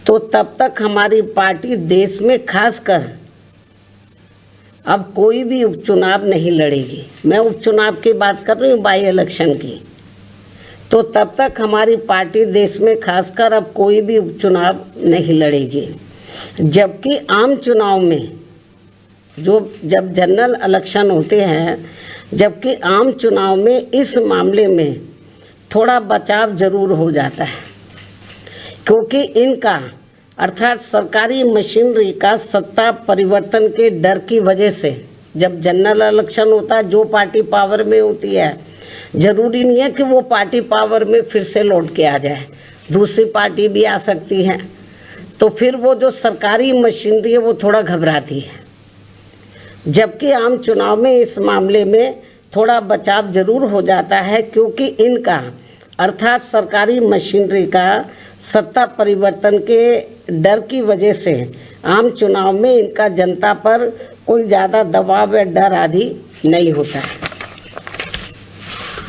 [SPEAKER 1] तो तब तक हमारी पार्टी देश में खासकर अब कोई भी उपचुनाव नहीं लड़ेगी। मैं उपचुनाव की बात कर रही हूँ, बाई इलेक्शन की। तो तब तक हमारी पार्टी देश में खासकर अब कोई भी उपचुनाव नहीं लड़ेगी। जबकि आम चुनाव में जब जनरल इलेक्शन होते हैं, जबकि आम चुनाव में इस मामले में थोड़ा बचाव जरूर हो जाता है, क्योंकि इनका अर्थात सरकारी मशीनरी का सत्ता परिवर्तन के डर की वजह से जब जनरल इलेक्शन होता है, जो पार्टी पावर में होती है, जरूरी नहीं है कि वो पार्टी पावर में फिर से लौट के आ जाए, दूसरी पार्टी भी आ सकती है। तो फिर वो जो सरकारी मशीनरी है वो थोड़ा घबराती है। जबकि आम चुनाव में इस मामले में थोड़ा बचाव जरूर हो जाता है, क्योंकि इनका अर्थात सरकारी मशीनरी का सत्ता परिवर्तन के डर की वजह से आम चुनाव में इनका जनता पर कोई ज़्यादा दबाव या डर आदि नहीं होता है,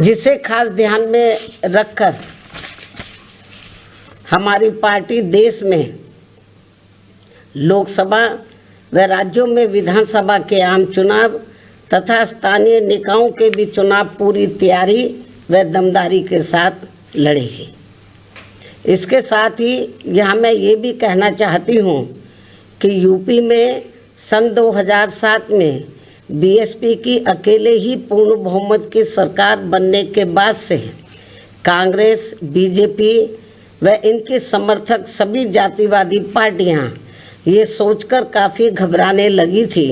[SPEAKER 1] जिसे खास ध्यान में रखकर हमारी पार्टी देश में लोकसभा व राज्यों में विधानसभा के आम चुनाव तथा स्थानीय निकायों के भी चुनाव पूरी तैयारी व दमदारी के साथ लड़ेगी। इसके साथ ही यहाँ मैं ये भी कहना चाहती हूँ कि यूपी में सन 2007 में बीएसपी की अकेले ही पूर्ण बहुमत की सरकार बनने के बाद से कांग्रेस, बीजेपी व इनके समर्थक सभी जातिवादी पार्टियाँ ये सोचकर काफ़ी घबराने लगी थी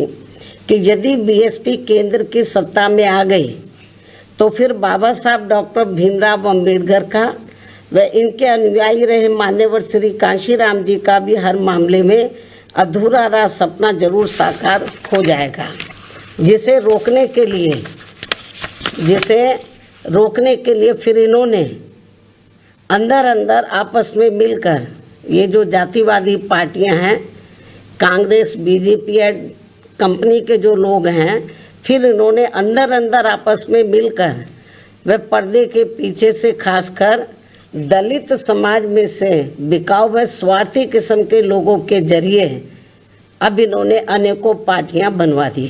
[SPEAKER 1] कि यदि बीएसपी केंद्र की सत्ता में आ गई तो फिर बाबा साहब डॉक्टर भीमराव अंबेडकर का व इनके अनुयायी रहे मान्यवर श्री कांशीराम जी का भी हर मामले में अधूरा रहा सपना जरूर साकार हो जाएगा, जिसे रोकने के लिए फिर इन्होंने अंदर अंदर आपस में मिलकर ये जो जातिवादी पार्टियां हैं, कांग्रेस, बीजेपी या कंपनी के जो लोग हैं, फिर इन्होंने अंदर अंदर आपस में मिलकर व पर्दे के पीछे से खासकर दलित समाज में से बिकाऊ व स्वार्थी किस्म के लोगों के जरिए अब इन्होंने अनेकों पार्टियां बनवा दी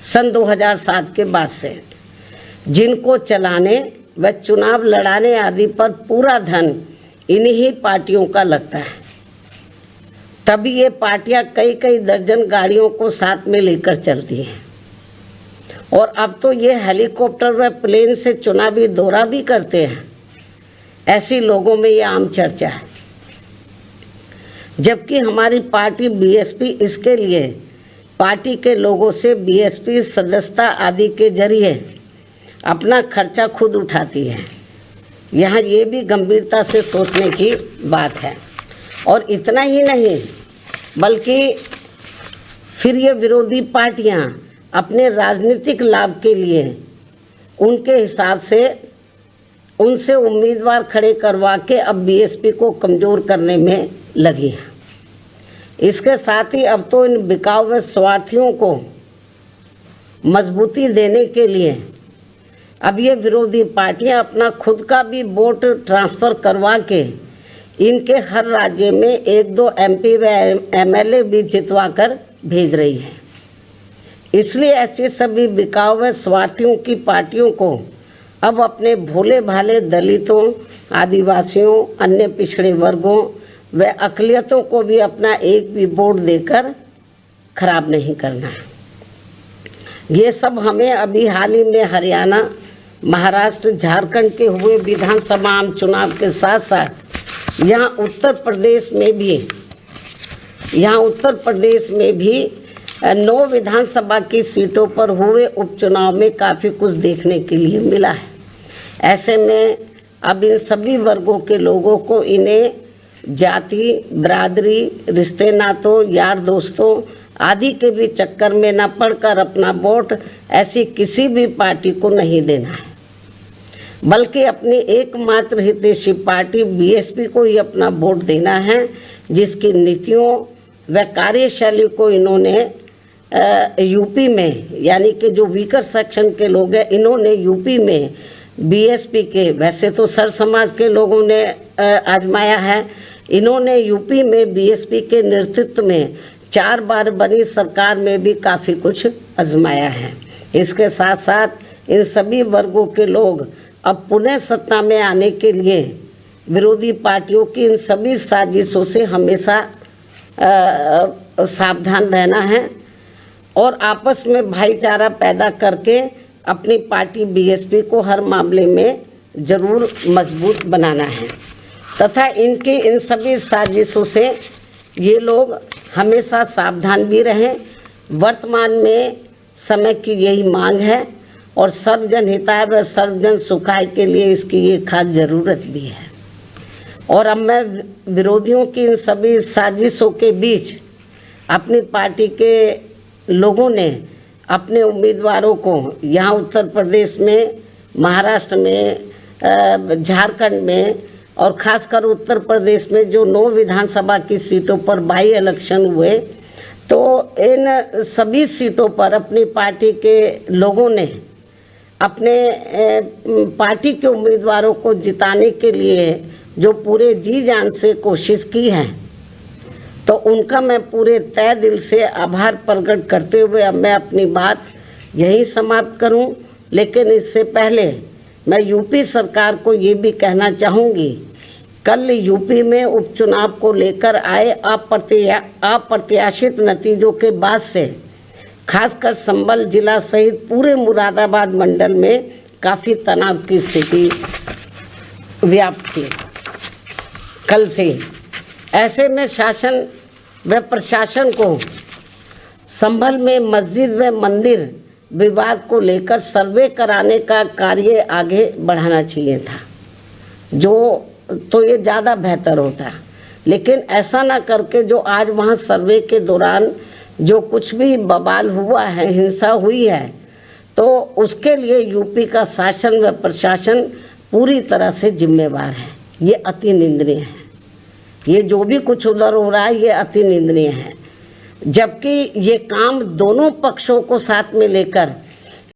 [SPEAKER 1] सन 2007 के बाद से, जिनको चलाने व चुनाव लड़ाने आदि पर पूरा धन इन्हीं पार्टियों का लगता है। तभी ये पार्टियां कई कई दर्जन गाड़ियों को साथ में लेकर चलती हैं और अब तो ये हेलीकॉप्टर व प्लेन से चुनावी दौरा भी करते हैं। ऐसी लोगों में ये आम चर्चा है। जबकि हमारी पार्टी बीएसपी इसके लिए पार्टी के लोगों से बीएसपी सदस्यता आदि के जरिए अपना खर्चा खुद उठाती है। यहाँ ये भी गंभीरता से सोचने की बात है। और इतना ही नहीं, बल्कि फिर ये विरोधी पार्टियाँ अपने राजनीतिक लाभ के लिए उनके हिसाब से उनसे उम्मीदवार खड़े करवा के अब बीएसपी को कमज़ोर करने में लगी है। इसके साथ ही अब तो इन बिकाऊ व स्वार्थियों को मजबूती देने के लिए अब ये विरोधी पार्टियां अपना खुद का भी वोट ट्रांसफ़र करवा के इनके हर राज्य में 1-2 एमपी व एमएलए भी जितवा कर भेज रही है। इसलिए ऐसे सभी बिकाऊ व स्वार्थियों की पार्टियों को अब अपने भोले भाले दलितों, आदिवासियों, अन्य पिछड़े वर्गों व अक़लियतों को भी अपना एक भी वोट देकर खराब नहीं करना है। ये सब हमें अभी हाल ही में हरियाणा, महाराष्ट्र, झारखंड के हुए विधानसभा आम चुनाव के साथ साथ यहाँ उत्तर प्रदेश में भी 9 विधानसभा की सीटों पर हुए उपचुनाव में काफ़ी कुछ देखने के लिए मिला है। ऐसे में अब इन सभी वर्गों के लोगों को इन्हें जाति, बरादरी, रिश्ते नातों, यार दोस्तों आदि के भी चक्कर में न पड़कर अपना वोट ऐसी किसी भी पार्टी को नहीं देना है, बल्कि अपनी एकमात्र हितैषी पार्टी बीएसपी को ही अपना वोट देना है, जिसकी नीतियों व कार्यशैली को इन्होंने यूपी में, यानी कि जो वीकर सेक्शन के लोग हैं, इन्होंने यूपी में बीएसपी के, वैसे तो सर समाज के लोगों ने आजमाया है, इन्होंने यूपी में बीएसपी के नेतृत्व में 4 बार बनी सरकार में भी काफ़ी कुछ आजमाया है। इसके साथ साथ इन सभी वर्गों के लोग अब पुनः सत्ता में आने के लिए विरोधी पार्टियों की इन सभी साजिशों से हमेशा सावधान रहना है और आपस में भाईचारा पैदा करके अपनी पार्टी बीएसपी को हर मामले में जरूर मजबूत बनाना है तथा इनकी इन सभी साजिशों से ये लोग हमेशा सावधान भी रहें। वर्तमान में समय की यही मांग है और सर्वजन हिताय व सर्वजन सुखाय के लिए इसकी ये खास ज़रूरत भी है। और अब मैं विरोधियों की इन सभी साजिशों के बीच अपनी पार्टी के लोगों ने अपने उम्मीदवारों को यहाँ उत्तर प्रदेश में, महाराष्ट्र में, झारखंड में और खासकर उत्तर प्रदेश में जो 9 विधानसभा की सीटों पर बाई इलेक्शन हुए, तो इन सभी सीटों पर अपनी पार्टी के लोगों ने अपने पार्टी के उम्मीदवारों को जिताने के लिए जो पूरे जी जान से कोशिश की है, तो उनका मैं पूरे तय दिल से आभार प्रकट करते हुए अब मैं अपनी बात यहीं समाप्त करूं। लेकिन इससे पहले मैं यूपी सरकार को ये भी कहना चाहूँगी, कल यूपी में उपचुनाव को लेकर आए अप्रत्याशित नतीजों के बाद से खासकर संभल जिला सहित पूरे मुरादाबाद मंडल में काफ़ी तनाव की स्थिति व्याप्त थी कल से। ऐसे में शासन व प्रशासन को संभल में मस्जिद व मंदिर विवाद को लेकर सर्वे कराने का कार्य आगे बढ़ाना चाहिए था, जो तो ये ज़्यादा बेहतर होता। लेकिन ऐसा ना करके जो आज वहाँ सर्वे के दौरान जो कुछ भी बवाल हुआ है, हिंसा हुई है, तो उसके लिए यूपी का शासन व प्रशासन पूरी तरह से जिम्मेवार है। ये अति निंदनीय है। ये जो भी कुछ उधर हो रहा है ये अति निंदनीय है, जबकि ये काम दोनों पक्षों को साथ में लेकर